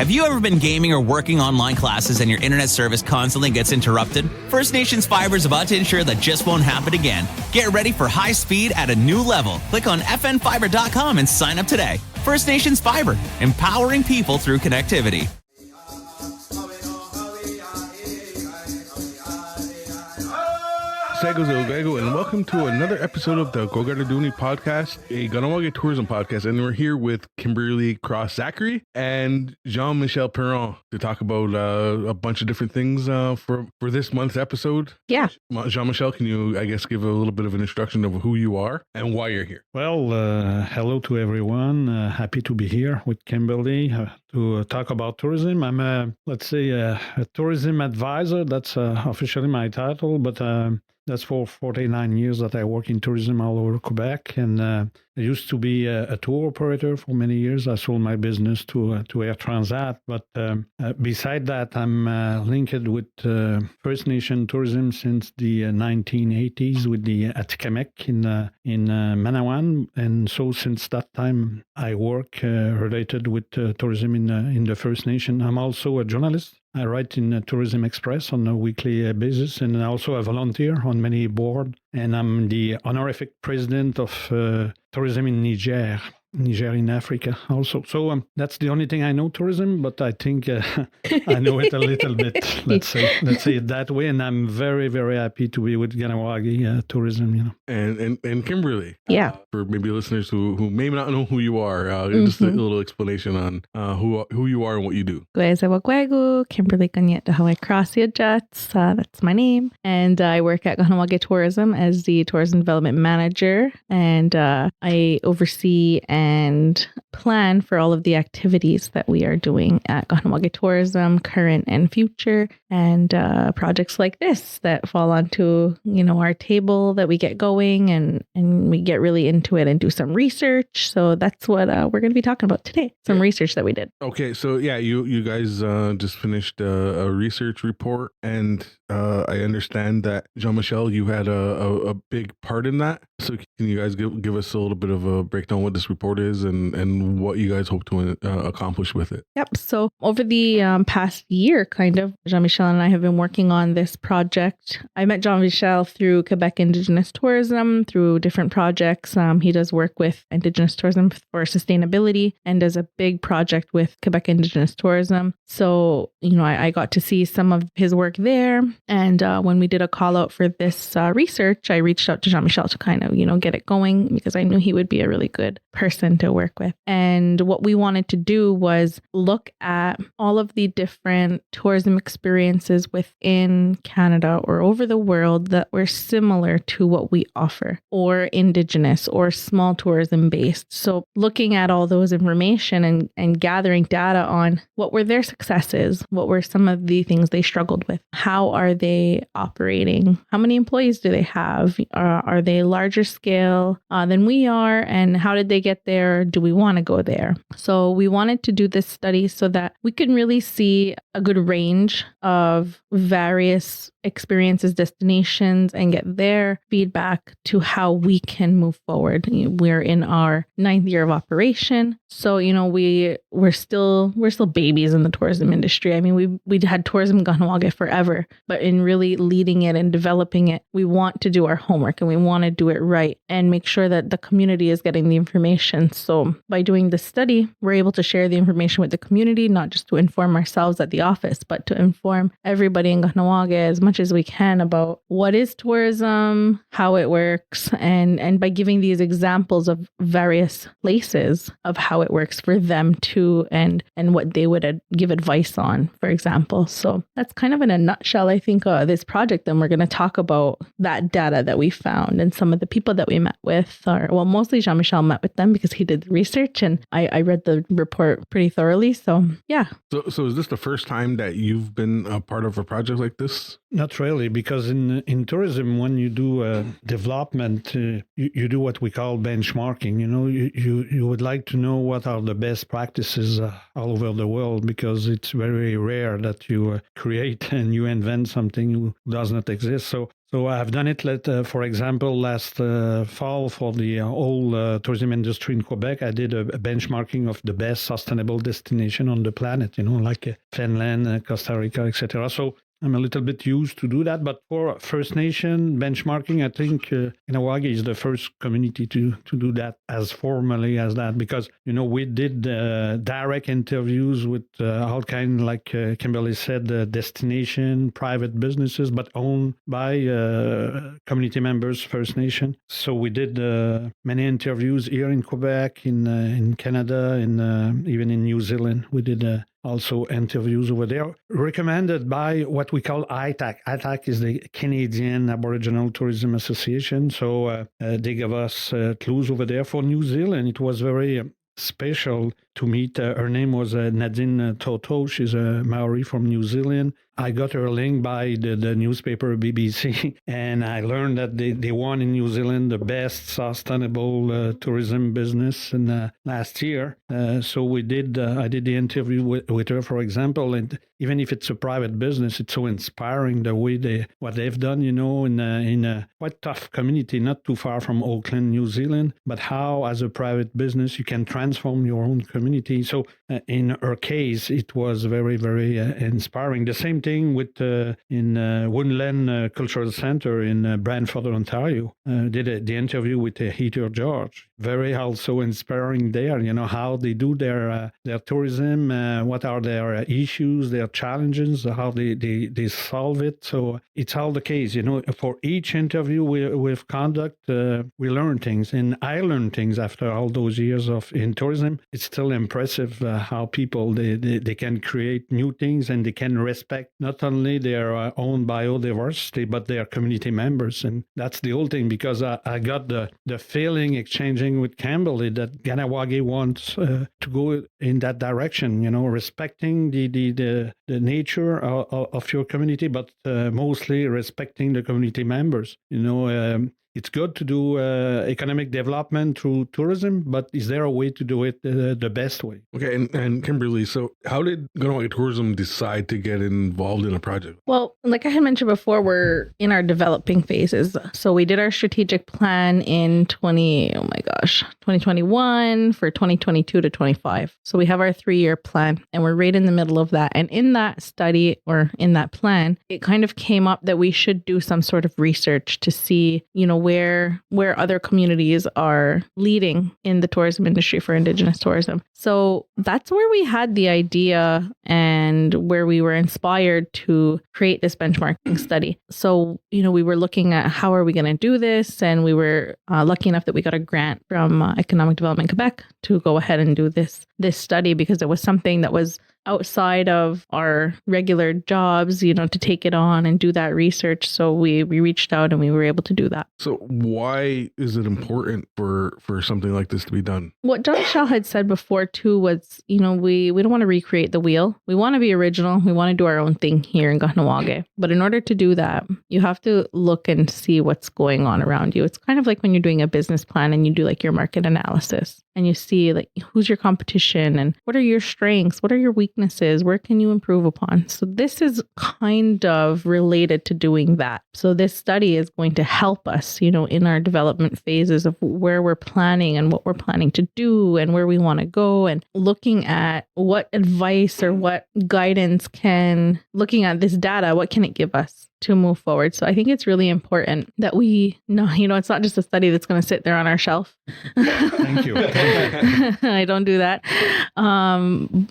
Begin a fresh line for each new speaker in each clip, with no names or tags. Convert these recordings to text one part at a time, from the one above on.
Have you ever been gaming or working online classes and your internet service constantly gets interrupted? First Nations Fiber is about to ensure that just won't happen again. Get ready for high speed at a new level. Click on fnfiber.com and sign up today. First Nations Fiber, empowering people through connectivity.
And welcome to another episode of the Kwakaratón podcast, a Ganawagi tourism podcast. And we're here with Kimberly Cross Zacharie and Jean-Michel Perron to talk about a bunch of different things for this month's episode.
Yeah.
Jean-Michel, can you, I guess, give a little bit of an introduction of who you are and why you're here?
Well, hello to everyone. Happy to be here with Kimberly to talk about tourism. I'm a tourism advisor. That's officially my title, but that's for 49 years that I work in tourism all over Quebec. And I used to be a tour operator for many years. I sold my business to Air Transat. But beside that, I'm linked with First Nation tourism since the 1980s with the Atikamek in Manawan. And so since that time, I work related with tourism in the First Nation. I'm also a journalist. I write in Tourism Express on a weekly basis, and also a volunteer on many boards. And I'm the honorific president of tourism in Niger in Africa also. So that's the only thing I know tourism, but I think I know it a little bit. Let's say it that way. And I'm very, very happy to be with Ganawagi tourism. You know.
And Kimberly.
Yeah.
For maybe listeners who may not know who you are, just a little explanation on who you are and what you do.
Kimberly that's my name. And I work at Ganawagi Tourism as the tourism development manager. And I oversee and plan for all of the activities that we are doing at Ganawagi Tourism, current and future, and projects like this that fall onto, our table that we get going and we get really into it and do some research. So that's what we're going to be talking about today. Some research that we did.
Okay. So yeah, you guys just finished a research report, and I understand that Jean-Michel, you had a big part in that. So can you guys give us a little bit of a breakdown what this report is and what you guys hope to accomplish with it?
Yep. So over the past year, Jean-Michel and I have been working on this project. I met Jean-Michel through Quebec Indigenous Tourism, through different projects. He does work with Indigenous Tourism for sustainability and does a big project with Quebec Indigenous Tourism. So, I got to see some of his work there. And when we did a call out for this research, I reached out to Jean-Michel to kind of, get it going because I knew he would be a really good person to work with. And what we wanted to do was look at all of the different tourism experiences within Canada or over the world that were similar to what we offer, or Indigenous or small tourism based. So looking at all those information and gathering data on what were their successes, what were some of the things they struggled with, how are they operating, how many employees do they have, are they larger scale than we are, and how did they get there? Do we want to go there? So we wanted to do this study so that we can really see a good range of various experiences, destinations, and get their feedback to how we can move forward. We're in our 9th year of operation. So, we're still babies in the tourism industry. I mean, we'd had tourism Ganawagi forever, but in really leading it and developing it, we want to do our homework and we want to do it right and make sure that the community is getting the information. So by doing this study, we're able to share the information with the community, not just to inform ourselves at the office, but to inform everybody in Ganawagi as much as we can about what is tourism, how it works, and by giving these examples of various places of how it works for them too, and what they would give advice on, for example. So that's kind of in a nutshell, I think, this project. And we're going to talk about that data that we found and some of the people that we met with, mostly Jean-Michel met with them because he did the research, and I read the report pretty thoroughly. So yeah.
So is this the first time that you've been a part of a project like this?
Not really, because in tourism, when you do development, you do what we call benchmarking. You would like to know what are the best practices all over the world, because it's very rare that you create and you invent something that does not exist. So So I've done it, for example, last fall for the whole tourism industry in Quebec. I did a benchmarking of the best sustainable destination on the planet, like Finland, Costa Rica, etc. So I'm a little bit used to do that. But for First Nation benchmarking, I think Kahnawake is the first community to do that as formally as that, because, we did direct interviews with all kinds, like Kimberly said, destination, private businesses, but owned by community members, First Nation. So we did many interviews here in Quebec, in Canada, and even in New Zealand. We did also interviews over there, recommended by what we call ITAC. ITAC is the Canadian Aboriginal Tourism Association. So they gave us clues over there. For New Zealand, it was very special to meet. Her name was Nadine Toto. She's a Maori from New Zealand. I got her link by the newspaper BBC, and I learned that they won in New Zealand the best sustainable tourism business in last year. So I did the interview with her, for example, and even if it's a private business, it's so inspiring the way what they've done, in a quite tough community, not too far from Auckland, New Zealand, but how as a private business you can transform your own community. So in her case, it was very, very inspiring. The same thing with in Woodland Cultural Center in Brantford, Ontario. Did the interview with Heather George. Very also inspiring there, how they do their tourism, what are their issues, their challenges, how they solve it. So it's all the case, for each interview we've conduct, we learn things, and I learned things after all those years in tourism. It's still impressive how people, they can create new things, and they can respect not only their own biodiversity, but their community members. And that's the whole thing, because I got the feeling exchanging with Kimberly that Kahnawake wants to go in that direction, respecting the nature of your community, but mostly respecting the community members. It's good to do economic development through tourism, but is there a way to do it the best way?
Okay, and Kimberly, so how did Kahnawake Tourism decide to get involved in a project?
Well, like I had mentioned before, we're in our developing phases. So we did our strategic plan in 2021 for 2022 to 25. So we have our 3-year plan, and we're right in the middle of that. And in that study, or in that plan, it kind of came up that we should do some sort of research to see, where other communities are leading in the tourism industry for Indigenous tourism. So that's where we had the idea and where we were inspired to create this benchmarking study. So, we were looking at how are we going to do this? And we were lucky enough that we got a grant from Economic Development Quebec to go ahead and do this study, because it was something that was outside of our regular jobs, to take it on and do that research. So we reached out and we were able to do that.
So why is it important for something like this to be done?
What Jean-Michel had said before too was, we don't want to recreate the wheel. We want to be original. We want to do our own thing here in Kahnawake. But in order to do that, you have to look and see what's going on around you. It's kind of like when you're doing a business plan and you do like your market analysis and you see like who's your competition and what are your strengths, what are your weaknesses, where can you improve upon. So this is kind of related to doing that. So this study is going to help us, in our development phases of where we're planning and what we're planning to do and where we want to go, and looking at what advice or what guidance looking at this data, what can it give us to move forward. So I think it's really important that we know, it's not just a study that's going to sit there on our shelf.
Thank you.
I don't do that.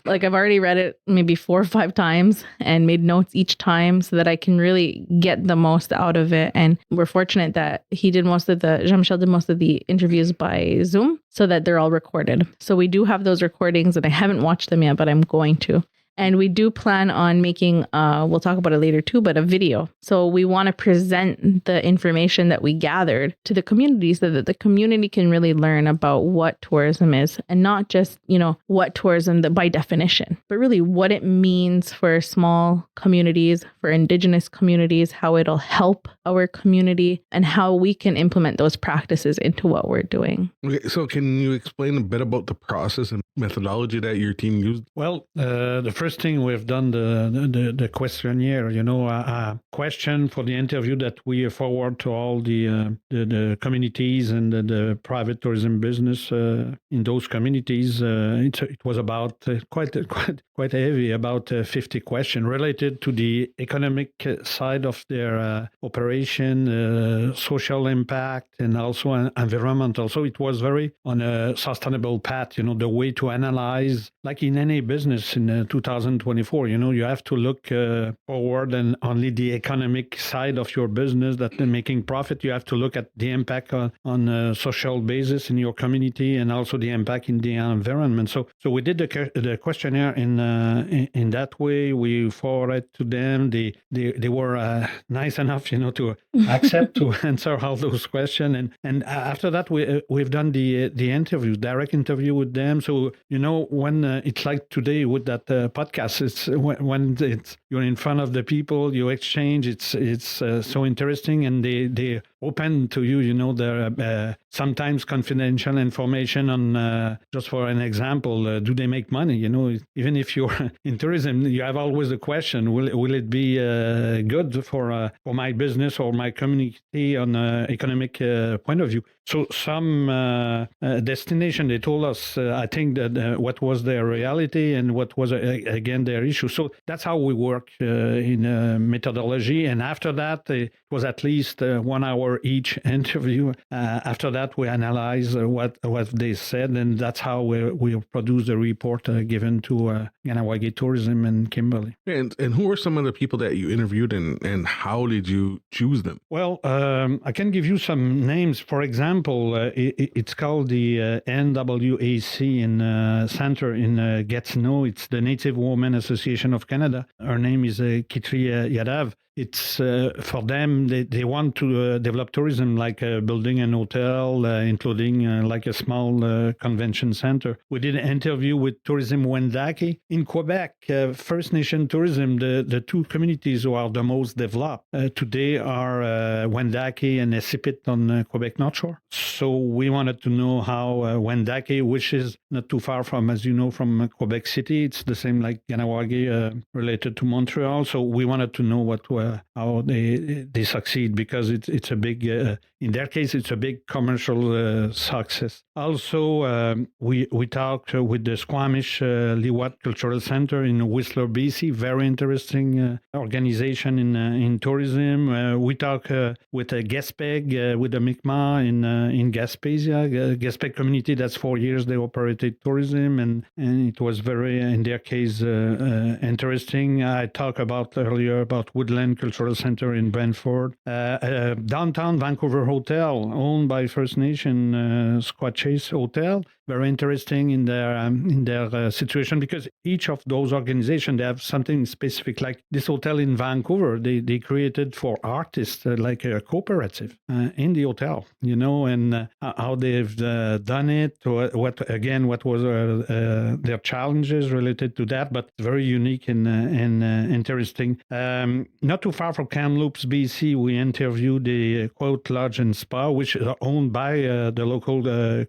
Like I've already read it maybe 4 or 5 times and made notes each time so that I can really get the most out of it. And we're fortunate that Jean-Michel did most of the interviews by Zoom so that they're all recorded. So we do have those recordings, and I haven't watched them yet, but I'm going to. And we do plan on making, we'll talk about it later too, but a video. So we want to present the information that we gathered to the community so that the community can really learn about what tourism is, and not just, what tourism by definition, but really what it means for small communities, for Indigenous communities, how it'll help our community, and how we can implement those practices into what we're doing.
Okay, so can you explain a bit about the process and methodology that your team used?
Well, the first first thing we've done the questionnaire, a question for the interview that we forward to all the communities and the private tourism business in those communities. It was about quite heavy, about 50 questions related to the economic side of their operation, social impact, and also environmental. So it was very on a sustainable path, the way to analyze, like in any business in 2024, you have to look forward and only the economic side of your business that making profit. You have to look at the impact on a social basis in your community and also the impact in the environment. So we did the questionnaire in that way. We forwarded to them. They were nice enough, to accept to answer all those questions. And after that, we've done the interview, direct interview with them. So when it's like today with that podcast, it's when you're in front of the people, you exchange. It's so interesting, and they open to you. Their sometimes confidential information on. Just for an example, do they make money? Even if you're in tourism, you have always the question: Will it be good for my business or my community on an economic point of view? So some destination, they told us, I think that what was their reality and what was, again, their issue. So that's how we work in methodology. And after that, it was at least 1 hour each interview. After that, we analyze what they said, and that's how we produce the report given to Ganawagi Tourism and Kimberly.
And who are some of the people that you interviewed, and how did you choose them?
Well, I can give you some names. For example, it's called the NWAC Center in Gatineau. It's the Native Women Association of Canada. Her name is Kitri Yadav. It's for them, they want to develop tourism, like building an hotel, including like a small convention center. We did an interview with Tourism Wendake. In Quebec, First Nation tourism, the two communities who are the most developed today are Wendake and Esipit on Quebec North Shore. So we wanted to know how Wendake, which is not too far from, as you know, from Quebec City, it's the same like Ganawagi related to Montreal. So we wanted to know how they succeed, because it's a big, in their case, it's a big commercial success. Also, we talked with the Squamish Liwat Cultural Center in Whistler, BC. Very interesting organization in tourism. We talked with Gaspeg, with the Mi'kmaq in Gaspesia, Gaspeg community. That's 4 years they operated tourism, and it was very, in their case, interesting. I talked earlier about Woodland Cultural Center in Brantford, downtown Vancouver hotel owned by First Nation, Squatchase Hotel. Very interesting in their situation, because each of those organizations, they have something specific. Like this hotel in Vancouver, they created for artists like a cooperative in the hotel, and how they've done it. What was their challenges related to that, but very unique and interesting. Not too far from Kamloops, BC, we interviewed the Quote Lodge and Spa, which are owned by the local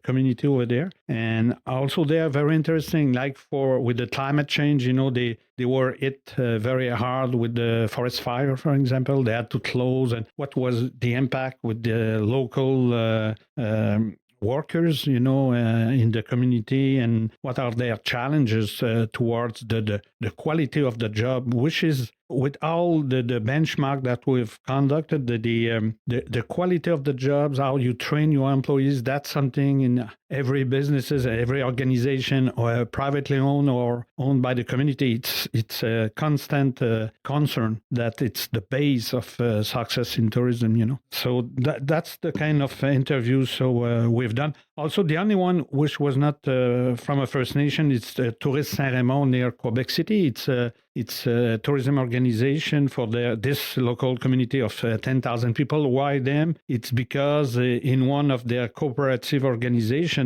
community over there. And also they are very interesting, like with the climate change, they were hit very hard with the forest fire, for example. They had to close. And what was the impact with the local workers, in the community, and what are their challenges towards the quality of the job, which is, with all the benchmark that we've conducted, the quality of the jobs, how you train your employees, that's something in every businesses, every organization, or privately owned or owned by the community. It's a constant concern that it's the base of success in tourism. So that's the kind of interviews we've done. Also, the only one which was not from a First Nation, it's Tourisme Saint-Raymond near Quebec City. It's a tourism organization for this local community of 10,000 people. Why them? It's because in one of their cooperative organization,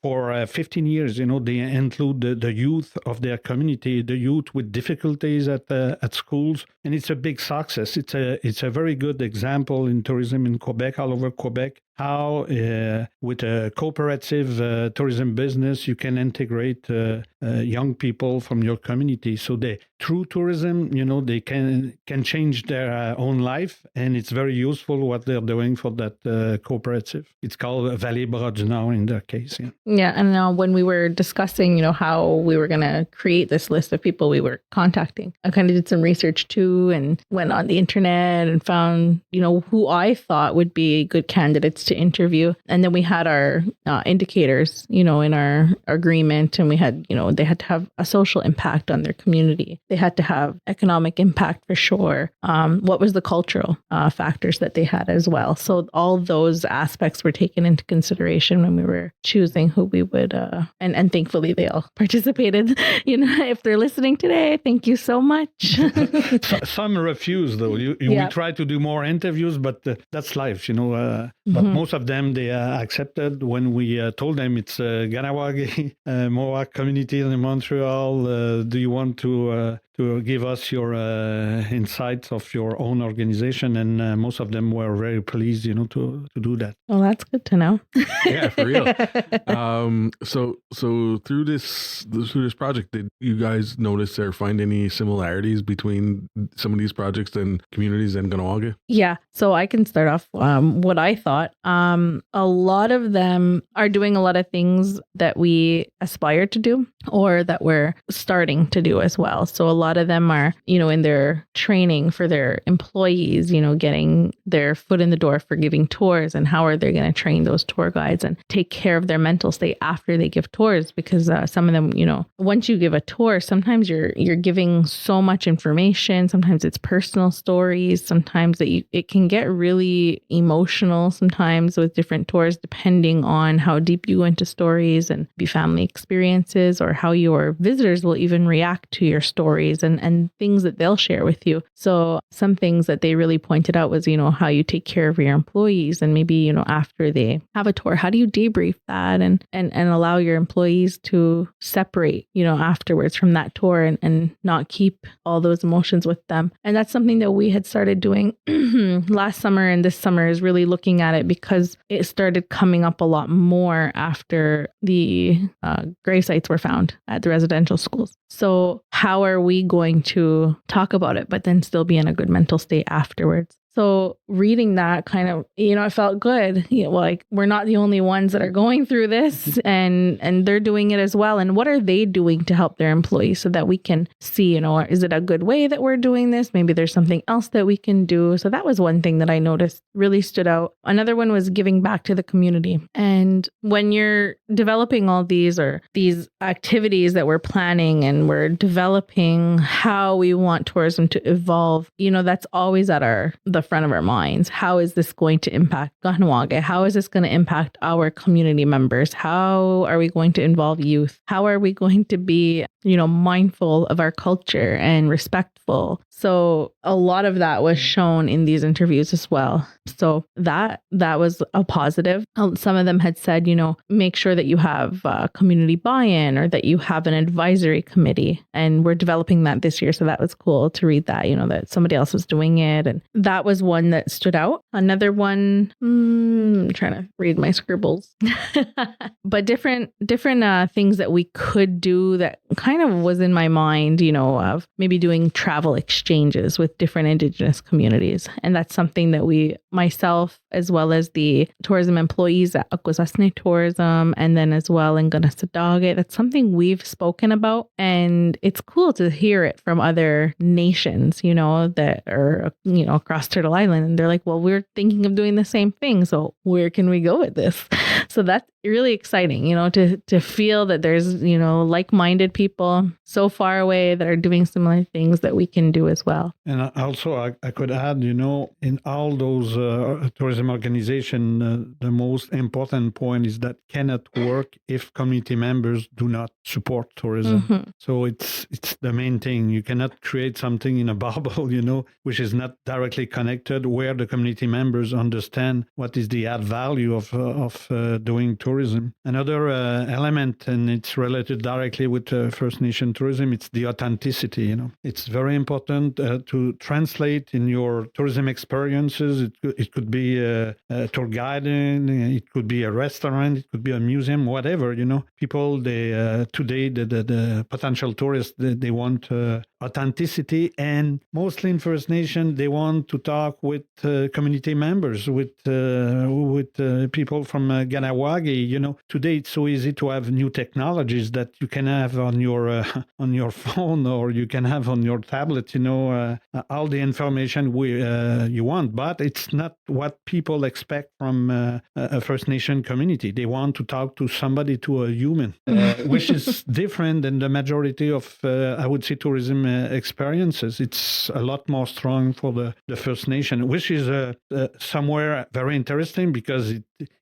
for 15 years, they include the youth of their community, the youth with difficulties at schools, and it's a big success. It's a very good example in tourism in Quebec, all over Quebec, how with a cooperative tourism business, you can integrate young people from your community. So through tourism, they can change their own life, and it's very useful what they're doing for that cooperative. It's called Vallée Brodge now in their case. Yeah.
Yeah, and now when we were discussing, how we were going to create this list of people we were contacting, I kind of did some research too and went on the internet and found, who I thought would be good candidates to interview. And then we had our indicators, in our agreement, and we had, they had to have a social impact on their community. They had to have economic impact for sure. What was the cultural factors that they had as well? So all those aspects were taken into consideration when we were choosing who we would, and thankfully they all participated. If they're listening today, thank you so much.
Some refuse though. We try to do more interviews, but that's life, But most of them, they accepted when we told them it's Ganawagi Mohawk community in Montreal. Do you want to give us your insights of your own organization? And most of them were very pleased, to do that.
Well, that's good to know.
Yeah, for real. So through this project, did you guys notice or find any similarities between some of these projects and communities in Ganawagi?
Yeah. So I can start off what I thought. A lot of them are doing a lot of things that we aspire to do or that we're starting to do as well. So a lot of them are, in their training for their employees, getting their foot in the door for giving tours, and how are they going to train those tour guides and take care of their mental state after they give tours, because some of them, once you give a tour, sometimes you're giving so much information. Sometimes it's personal stories. Sometimes it can get really emotional sometimes with different tours, depending on how deep you go into stories and be family experiences, or how your visitors will even react to your stories and things that they'll share with you. So some things that they really pointed out was, how you take care of your employees, and maybe, after they have a tour, how do you debrief that and allow your employees to separate, afterwards from that tour and not keep all those emotions with them. And that's something that we had started doing last summer, and this summer is really looking at it because it started coming up a lot more after the grave sites were found at the residential schools. So how are we going to talk about it, but then still be in a good mental state afterwards? So reading that kind of, it felt good. Like we're not the only ones that are going through this, and they're doing it as well. And what are they doing to help their employees so that we can see, is it a good way that we're doing this? Maybe there's something else that we can do. So that was one thing that I noticed really stood out. Another one was giving back to the community. And when you're developing all these activities that we're planning, and we're developing how we want tourism to evolve, that's always at the front of our minds. How is this going to impact Ganawagi? How is this going to impact our community members? How are we going to involve youth? How are we going to be, mindful of our culture and respectful? So a lot of that was shown in these interviews as well. So that was a positive. Some of them had said, make sure that you have community buy-in, or that you have an advisory committee. And we're developing that this year. So that was cool to read that, that somebody else was doing it. And that was one that stood out. Another one, I'm trying to read my scribbles, but different things that we could do that kind of was in my mind, of maybe doing travel exchanges with different Indigenous communities. And that's something that myself, as well as the tourism employees at Akwesasne Tourism, and then as well in Ganassadage, that's something we've spoken about. And it's cool to hear it from other nations, that are, across Turtle Island. And they're like, well, we're thinking of doing the same thing. So where can we go with this? So that's really exciting, to feel that there's, like-minded people so far away that are doing similar things that we can do as well.
And also I could add, in all those tourism organizations, the most important point is that cannot work if community members do not support tourism. Mm-hmm. So it's the main thing. You cannot create something in a bubble, which is not directly connected, where the community members understand what is the add value of doing tourism. Another element, and it's related directly with First Nation tourism, it's the authenticity. It's very important to translate in your tourism experiences. It could be tour guiding, it could be a restaurant, it could be a museum, whatever. People today the potential tourists they want authenticity, and mostly in First Nation they want to talk with community members, with people from Ganawagi. Today it's so easy to have new technologies that you can have on your phone, or you can have on your tablet. All the information you want, but it's not what people expect from a First Nation community. They want to talk to somebody, to a human, which is different than the majority of I would say tourism experiences. It's a lot more strong for the First Nation, which is somewhere very interesting, because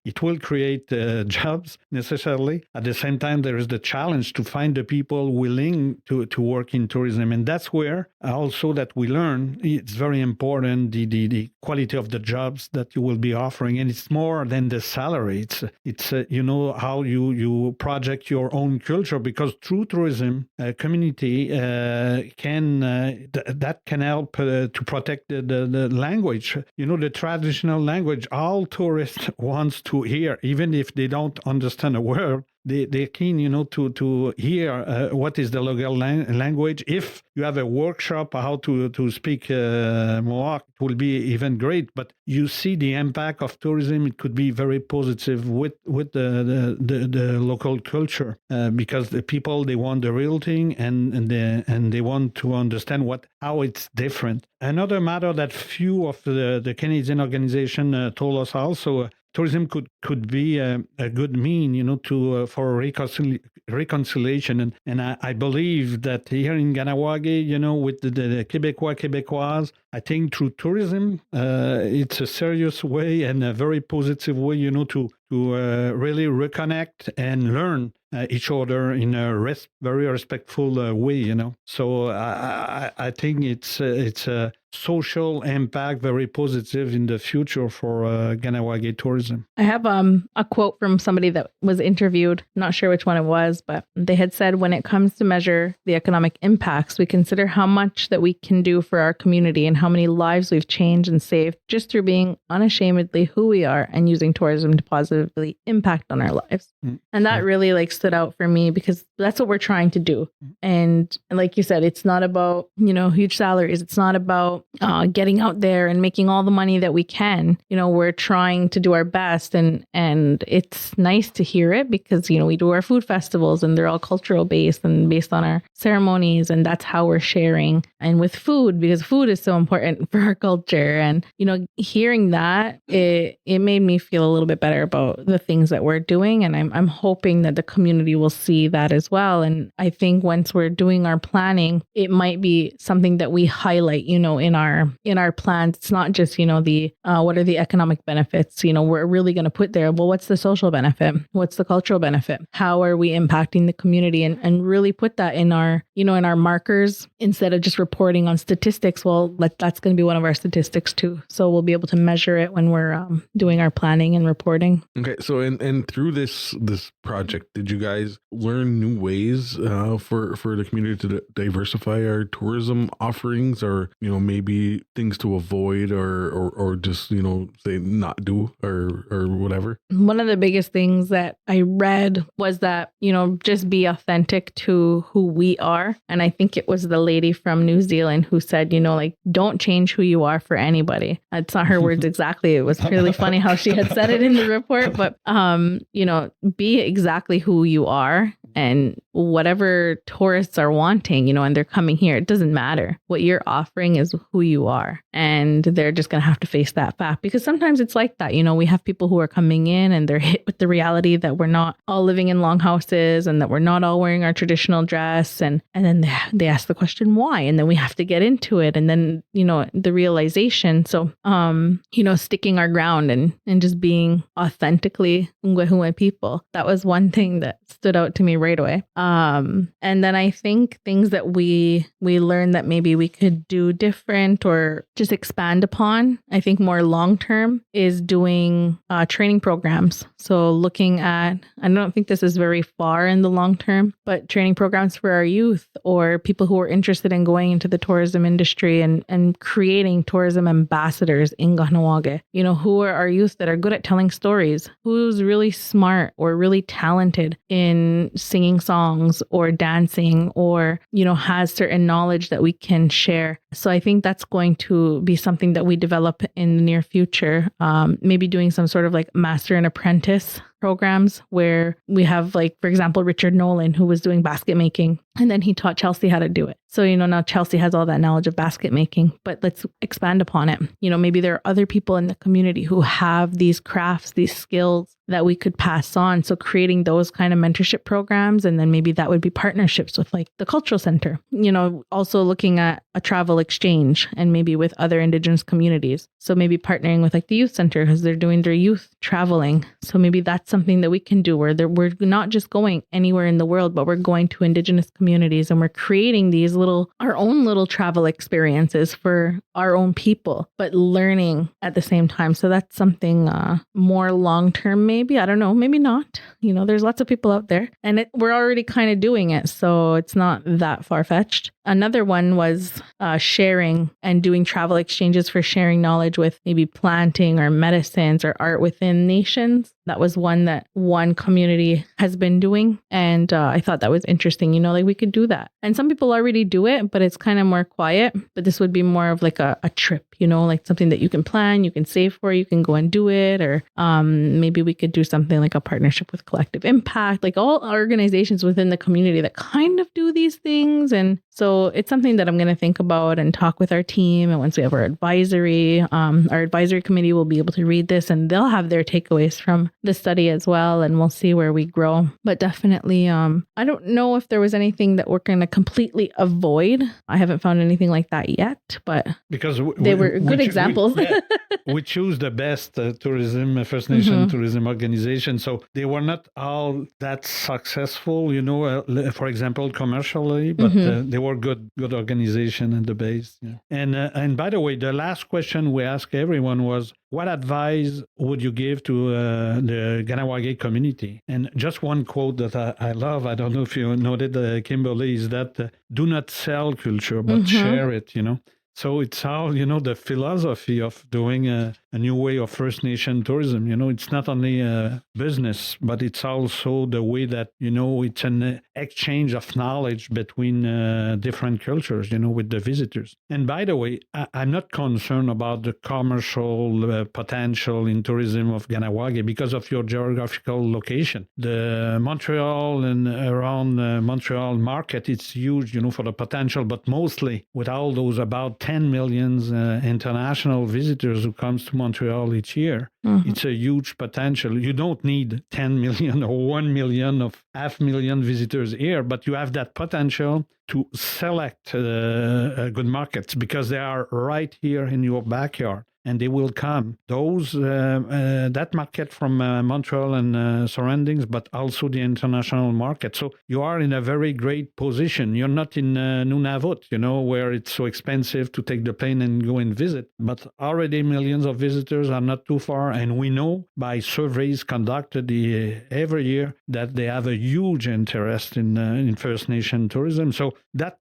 it will create jobs necessarily. At the same time, there is the challenge to find the people willing to work in tourism. And that's where also that we learn it's very important, the quality of the jobs that you will be offering. And it's more than the salary. It's how you project your own culture, because through tourism, community that can help to protect the language. The traditional language, all tourists wants to hear, even if they don't understand a word. They're keen, to hear what is the local language. If you have a workshop how to speak Mohawk, it will be even great. But you see the impact of tourism. It could be very positive with the local culture, because the people, they want the real thing, and they want to understand how it's different. Another matter that few of the Canadian organization told us also. Tourism could be a good mean, for reconciliation, and I believe that here in Ganawagi, with the Québécois, I think through tourism, it's a serious way and a very positive way, to really reconnect and learn each other in a very respectful way, So I think it's a social impact, very positive in the future for Ganawagi tourism.
I have a quote from somebody that was interviewed, not sure which one it was, but they had said, when it comes to measure the economic impacts, we consider how much that we can do for our community and how many lives we've changed and saved just through being unashamedly who we are and using tourism to positively impact on our lives. And that really stood out for me, because that's what we're trying to do. And like you said, it's not about, huge salaries. It's not about getting out there and making all the money that we can. We're trying to do our best, and it's nice to hear it, because we do our food festivals and they're all cultural based and based on our ceremonies, and that's how we're sharing. And with food, because food is so important for our culture, and hearing that, it made me feel a little bit better about the things that we're doing, and I'm hoping that the community will see that as well. And I think once we're doing our planning, it might be something that we highlight, in our plans. It's not just, the what are the economic benefits? We're really going to put there, well, what's the social benefit? What's the cultural benefit? How are we impacting the community? And really put that in our, in our markers, instead of just reporting on statistics. Well, that's going to be one of our statistics too. So we'll be able to measure it when we're doing our planning and reporting.
Okay. So, and through this project, did you guys learn new ways for the community to diversify our tourism offerings, or maybe things to avoid, or just say not do, or whatever?
One of the biggest things that I read was that just be authentic to who we are. And I think it was the lady from New Zealand who said, don't change who you are for anybody. It's not her words exactly. It was really funny how she had said it in the report, but be exactly who you are, and whatever tourists are wanting, and they're coming here, it doesn't matter. What you're offering is who you are, and they're just going to have to face that fact, because sometimes it's like that. We have people who are coming in and they're hit with the reality that we're not all living in longhouses, and that we're not all wearing our traditional dress, and then they ask the question why, and then we have to get into it, and then the realization. So sticking our ground and just being authentically Ngwehue people, that was one thing that stood out to me right away. And then I think things that we learned that maybe we could do different or just expand upon, I think more long term, is doing training programs. So looking at, I don't think this is very far in the long term, but training programs for our youth or people who are interested in going into the tourism industry and creating tourism ambassadors in Kahnawake. You know, who are our youth that are good at telling stories? Who's really smart or really talented in singing songs or dancing or, you know, has certain knowledge that we can share. So I think that's going to be something that we develop in the near future. Maybe doing some sort of like master and apprentice programs where we have, like, for example, Richard Nolan, who was doing basket making, and then he taught Chelsea how to do it. So, you know, now Chelsea has all that knowledge of basket making, but let's expand upon it. You know, maybe there are other people in the community who have these crafts, these skills that we could pass on. So creating those kind of mentorship programs, and then maybe that would be partnerships with like the cultural center, you know, also looking at a travel exchange and maybe with other Indigenous communities. So maybe partnering with like the youth center because they're doing their youth traveling. So maybe that's something that we can do where we're not just going anywhere in the world, but we're going to Indigenous communities and we're creating these our own little travel experiences for our own people, but learning at the same time. So that's something more long-term, maybe. I don't know, maybe not. You know, there's lots of people out there and we're already kind of doing it. So it's not that far-fetched. Another one was sharing and doing travel exchanges for sharing knowledge with maybe planting or medicines or art within nations. That was one that one community has been doing. And I thought that was interesting. You know, like we could do that. And some people already do it, but it's kind of more quiet. But this would be more of like a trip, you know, like something that you can plan, you can save for, you can go and do it. Or maybe we could do something like a partnership with Collective Impact, like all organizations within the community that kind of do these things. And so it's something that I'm going to think about and talk with our team. And once we have our advisory committee will be able to read this and they'll have their takeaways from the study as well. And we'll see where we grow. But definitely, I don't know if there was anything that we're going to completely avoid. I haven't found anything like that yet, but
because
they were good examples.
We choose the best tourism, First Nation tourism organization. So they were not all that successful, you know, for example, commercially, but they were good organization at the base. Yeah. And by the way, the last question we asked everyone was, what advice would you give to the Kahnawake community? And just one quote that I love, I don't know if you noted, Kimberly, is that do not sell culture, but share it, you know. So it's all, you know, the philosophy of doing a new way of First Nation tourism. You know, it's not only a business, but it's also the way that, you know, it's an exchange of knowledge between different cultures, you know, with the visitors. And by the way, I'm not concerned about the commercial potential in tourism of Kahnawake because of your geographical location. The Montreal and around Montreal market, it's huge, you know, for the potential, but mostly with all those about 10 million international visitors who comes to Montreal each year. It's a huge potential. You don't need 10 million or 1 million of 500,000 visitors here, but you have that potential to select good markets because they are right here in your backyard. And they will come. Those that market from Montreal and surroundings, but also the international market. So you are in a very great position. You're not in Nunavut, you know, where it's so expensive to take the plane and go and visit. But already millions of visitors are not too far, and we know by surveys conducted every year that they have a huge interest in First Nation tourism. So that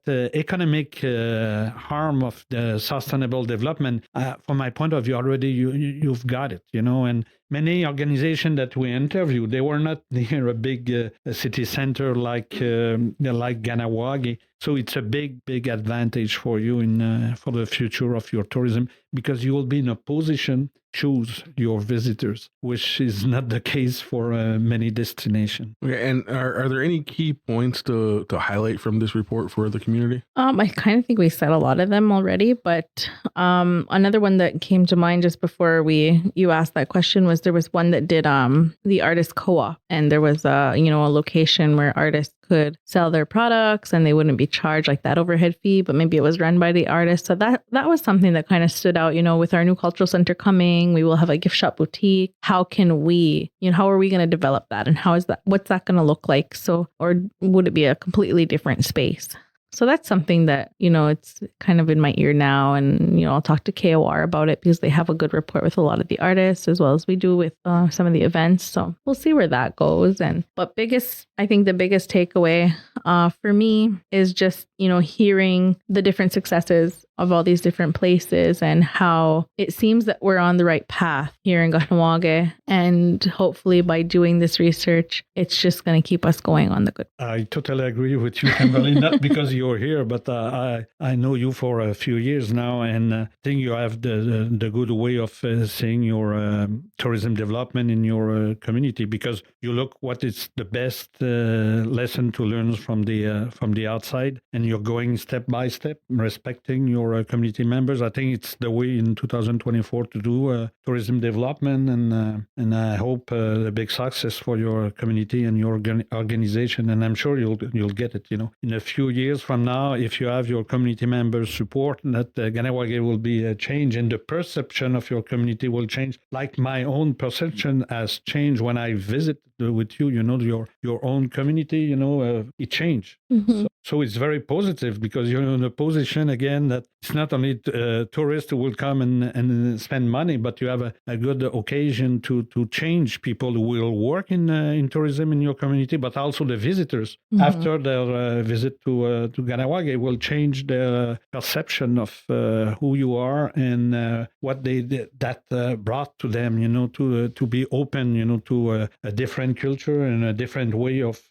economic harm of the sustainable development. From my point of view, already you've got it, you know, and many organizations that we interviewed, they were not near a big city center like Kahnawake. So it's a big advantage for you for the future of your tourism because you will be in a position to choose your visitors, which is not the case for many destinations.
Okay, and are there any key points to highlight from this report for the community?
I kind of think we said a lot of them already, but another one that came to mind just before you asked that question was was there was one that did the artist co-op, and there was a location where artists could sell their products and they wouldn't be charged like that overhead fee, but maybe it was run by the artist. So that was something that kind of stood out. With our new cultural center coming, we will have a gift shop boutique. How can we, how are we going to develop that, and what's that going to look like? So, or would it be a completely different space? So that's something that, it's kind of in my ear now. And, I'll talk to KOR about it because they have a good rapport with a lot of the artists as well as we do with some of the events. So we'll see where that goes. But I think the biggest takeaway for me is just, hearing the different successes of all these different places and how it seems that we're on the right path here in Kahnawake. And hopefully by doing this research, it's just going to keep us going on the good.
I totally agree with you, Kimberly, not because you're here, but I know you for a few years now, and I think you have the good way of seeing your tourism development in your community, because you look what is the best lesson to learn from the outside, and you're going step by step, respecting your community members. I think it's the way in 2024 to do tourism development, and I hope a big success for your community and your organization. And I'm sure you'll get it. In a few years from now, if you have your community members' support, that Kahnawake will be a change, and the perception of your community will change. Like my own perception has changed when I visit with you. Your own community. It changed.
Mm-hmm.
So it's very positive, because you're in a position again that it's not only tourists who will come and spend money, but you have a good occasion to change people who will work in tourism in your community, but also the visitors. Mm-hmm. After their visit to Kahnawake will change their perception of who you are and what that brought to them. To be open, to a different culture and a different way of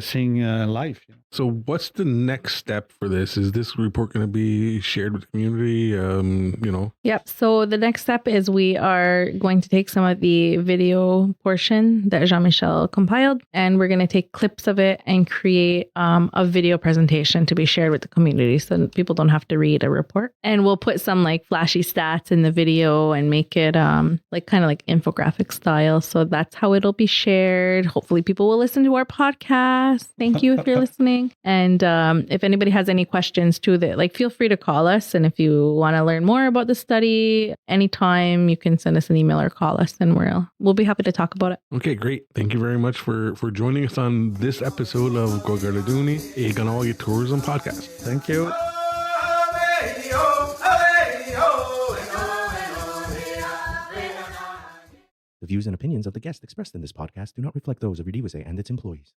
seeing life.
So what's the next step for this? Is this report going to be shared with the community?
Yep. So the next step is we are going to take some of the video portion that Jean-Michel compiled, and we're going to take clips of it and create a video presentation to be shared with the community so that people don't have to read a report. And we'll put some like flashy stats in the video and make it kind of like infographic style. So that's how it'll be shared. Hopefully people will listen to our podcast. Thank you if you're listening. And if anybody has any questions too, feel free to call us. And if you want to learn more about the study, anytime you can send us an email or call us, and we'll be happy to talk about it.
Okay, great. Thank you very much for joining us on this episode of Kwakaratón, a Kahnawake tourism podcast.
Thank you.
The views and opinions of the guests expressed in this podcast do not reflect those of Udiwase and its employees.